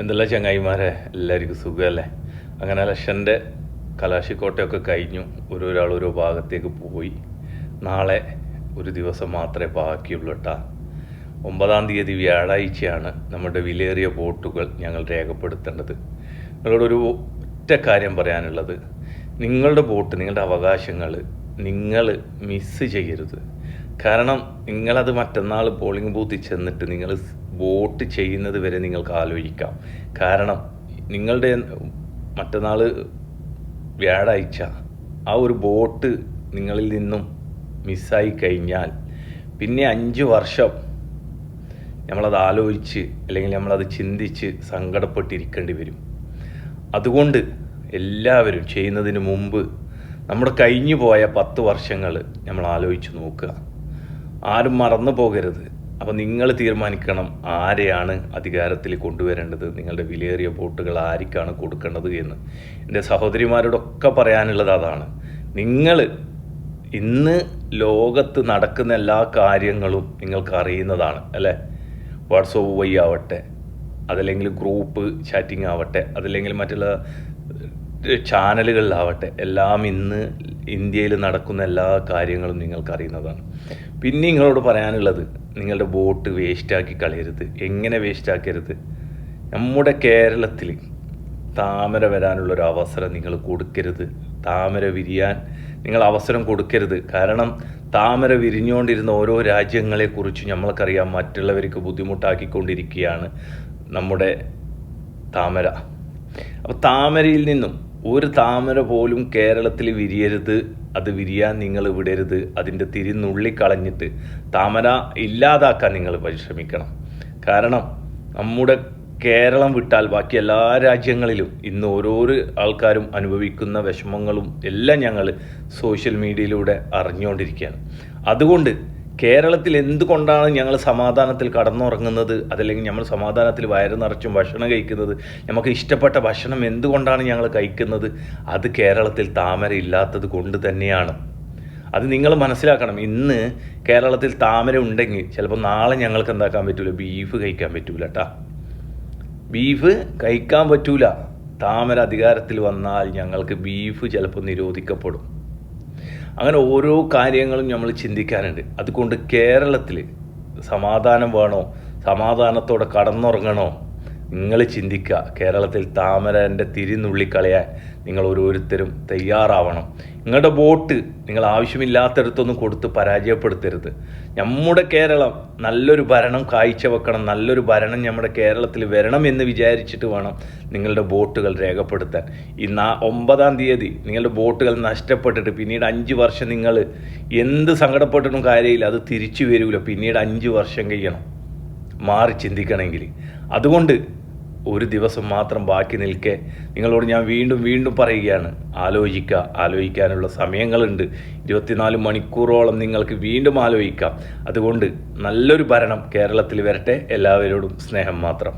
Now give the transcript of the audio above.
എന്തെല്ലാം ചങ്ങായിമാരെ, എല്ലാവർക്കും സുഖമല്ലേ? അങ്ങനെ ഇലക്ഷൻ്റെ കലാശിക്കോട്ടയൊക്കെ കഴിഞ്ഞു. ഓരോരാൾ ഓരോ ഭാഗത്തേക്ക് പോയി. നാളെ ഒരു ദിവസം മാത്രമേ ബാക്കിയുള്ളൂ കേട്ടോ. 9-ാം തീയതി വ്യാഴാഴ്ചയാണ് നമ്മുടെ വിലയേറിയ വോട്ടുകൾ ഞങ്ങൾ രേഖപ്പെടുത്തേണ്ടത്. നിങ്ങളോടൊരു ഒറ്റ കാര്യം പറയാനുള്ളത്, നിങ്ങളുടെ വോട്ട്, നിങ്ങളുടെ അവകാശങ്ങൾ നിങ്ങൾ മിസ്സ് ചെയ്യരുത്. കാരണം നിങ്ങളത് മറ്റന്നാൾ പോളിംഗ് ബൂത്തിൽ ചെന്നിട്ട് നിങ്ങൾ വോട്ട് ചെയ്യുന്നത് വരെ നിങ്ങൾക്ക് ആലോചിക്കാം. കാരണം നിങ്ങളുടെ മറ്റന്നാൾ വ്യാഴാഴ്ച ആ ഒരു വോട്ട് നിങ്ങളിൽ നിന്നും മിസ്സായി കഴിഞ്ഞാൽ പിന്നെ 5 വർഷം നമ്മളത് ആലോചിച്ച് അല്ലെങ്കിൽ നമ്മളത് ചിന്തിച്ച് സങ്കടപ്പെട്ടിരിക്കേണ്ടി വരും. അതുകൊണ്ട് എല്ലാവരും ചെയ്യുന്നതിന് മുമ്പ് നമ്മുടെ കഴിഞ്ഞു പോയ 10 വർഷങ്ങൾ നമ്മൾ ആലോചിച്ച് നോക്കുക. ആരും മറന്നു പോകരുത്. അപ്പോൾ നിങ്ങൾ തീരുമാനിക്കണം ആരെയാണ് അധികാരത്തിൽ കൊണ്ടുവരേണ്ടത്, നിങ്ങളുടെ വിലയേറിയ വോട്ടുകൾ ആർക്കാണ് കൊടുക്കേണ്ടത് എന്ന്. എൻ്റെ സഹോദരിമാരോടൊക്കെ പറയാനുള്ളത് അതാണ്. നിങ്ങൾ ഇന്ന് ലോകത്ത് നടക്കുന്ന എല്ലാ കാര്യങ്ങളും നിങ്ങൾക്ക് അറിയുന്നതാണ് അല്ലേ? വാട്സപ്പ് വഴി ആവട്ടെ, അതല്ലെങ്കിൽ ഗ്രൂപ്പ് ചാറ്റിംഗ് ആവട്ടെ, അതല്ലെങ്കിൽ മറ്റുള്ള ചാനലുകളിലാവട്ടെ, എല്ലാം ഇന്ന് ഇന്ത്യയിൽ നടക്കുന്ന എല്ലാ കാര്യങ്ങളും നിങ്ങൾക്കറിയുന്നതാണ്. പിന്നെ നിങ്ങളോട് പറയാനുള്ളത്, നിങ്ങളുടെ വോട്ട് വേസ്റ്റാക്കി കളയരുത്. എങ്ങനെ വേസ്റ്റാക്കരുത്? നമ്മുടെ കേരളത്തിൽ താമര വരാനുള്ളൊരു അവസരം നിങ്ങൾ കൊടുക്കരുത്. താമര വിരിയാൻ നിങ്ങൾ അവസരം കൊടുക്കരുത്. കാരണം താമര വിരിഞ്ഞുകൊണ്ടിരുന്ന ഓരോ രാജ്യങ്ങളെക്കുറിച്ച് നമ്മൾക്കറിയാം. മറ്റുള്ളവർക്ക് ബുദ്ധിമുട്ടാക്കിക്കൊണ്ടിരിക്കുകയാണ് നമ്മുടെ താമര. അപ്പോൾ താമരയിൽ നിന്നും ഒരു താമര പോലും കേരളത്തിൽ വിരിയരുത്. അത് വിരിയാൻ നിങ്ങൾ വിടരുത്. അതിൻ്റെ തിരിനുള്ളിക്കളഞ്ഞിട്ട് താമര ഇല്ലാതാക്കാൻ നിങ്ങൾ പരിശ്രമിക്കണം. കാരണം നമ്മുടെ കേരളം വിട്ടാൽ ബാക്കി എല്ലാ രാജ്യങ്ങളിലും ഇന്ന് ഓരോരോ ആൾക്കാരും അനുഭവിക്കുന്ന വിഷമങ്ങളും എല്ലാം ഞങ്ങൾ സോഷ്യൽ മീഡിയയിലൂടെ അറിഞ്ഞുകൊണ്ടിരിക്കുകയാണ്. അതുകൊണ്ട് കേരളത്തിൽ എന്തുകൊണ്ടാണ് ഞങ്ങൾ സമാധാനത്തിൽ കടന്നുറങ്ങുന്നത്, അതല്ലെങ്കിൽ നമ്മൾ സമാധാനത്തിൽ വയറ് നിറച്ചും ഭക്ഷണം കഴിക്കുന്നത്, നമുക്ക് ഇഷ്ടപ്പെട്ട ഭക്ഷണം എന്തുകൊണ്ടാണ് ഞങ്ങൾ കഴിക്കുന്നത്? അത് കേരളത്തിൽ താമര ഇല്ലാത്തത് കൊണ്ട് തന്നെയാണ്. അത് നിങ്ങൾ മനസ്സിലാക്കണം. ഇന്ന് കേരളത്തിൽ താമര ഉണ്ടെങ്കിൽ ചിലപ്പോൾ നാളെ ഞങ്ങൾക്ക് എന്താക്കാൻ പറ്റൂല, ബീഫ് കഴിക്കാൻ പറ്റൂല കേട്ടാ. ബീഫ് കഴിക്കാൻ പറ്റൂല. താമര അധികാരത്തിൽ വന്നാൽ ഞങ്ങൾക്ക് ബീഫ് ചിലപ്പോൾ നിരോധിക്കപ്പെടും. അങ്ങനെ ഓരോ കാര്യങ്ങളും നമ്മൾ ചിന്തിക്കാനുണ്ട്. അതുകൊണ്ട് കേരളത്തിൽ സമാധാനം വേണോ, സമാധാനത്തോടെ കടന്നുറങ്ങണോ, നിങ്ങൾ ചിന്തിക്കുക. കേരളത്തിൽ താമരൻ്റെ തിരിനുള്ളിക്കളയാൻ നിങ്ങൾ ഓരോരുത്തരും തയ്യാറാവണം. നിങ്ങളുടെ വോട്ട് നിങ്ങൾ ആവശ്യമില്ലാത്തടത്തൊന്നും കൊടുത്ത് പരാജയപ്പെടുത്തരുത്. നമ്മുടെ കേരളം നല്ലൊരു ഭരണം കാഴ്ചവെക്കണം. നല്ലൊരു ഭരണം നമ്മുടെ കേരളത്തിൽ വരണം എന്ന് വിചാരിച്ചിട്ട് വേണം നിങ്ങളുടെ വോട്ടുകൾ രേഖപ്പെടുത്താൻ. ഈ 9-ാം തീയതി നിങ്ങളുടെ വോട്ടുകൾ നഷ്ടപ്പെട്ടിട്ട് പിന്നീട് 5 വർഷം നിങ്ങൾ എന്ത് സങ്കടപ്പെട്ടിട്ടും കാര്യമില്ല. അത് തിരിച്ചു വരില്ല. പിന്നീട് 5 വർഷം കഴിയണം മാറി ചിന്തിക്കണമെങ്കിൽ. അതുകൊണ്ട് ഒരു ദിവസം മാത്രം ബാക്കി നിൽക്കെ നിങ്ങളോട് ഞാൻ വീണ്ടും പറയുകയാണ്, ആലോചിക്കുക. ആലോചിക്കാനുള്ള സമയങ്ങളുണ്ട്. 24 മണിക്കൂറോളം നിങ്ങൾക്ക് വീണ്ടും ആലോചിക്കാം. അതുകൊണ്ട് നല്ലൊരു ഭരണം കേരളത്തിൽ വരട്ടെ. എല്ലാവരോടും സ്നേഹം മാത്രം.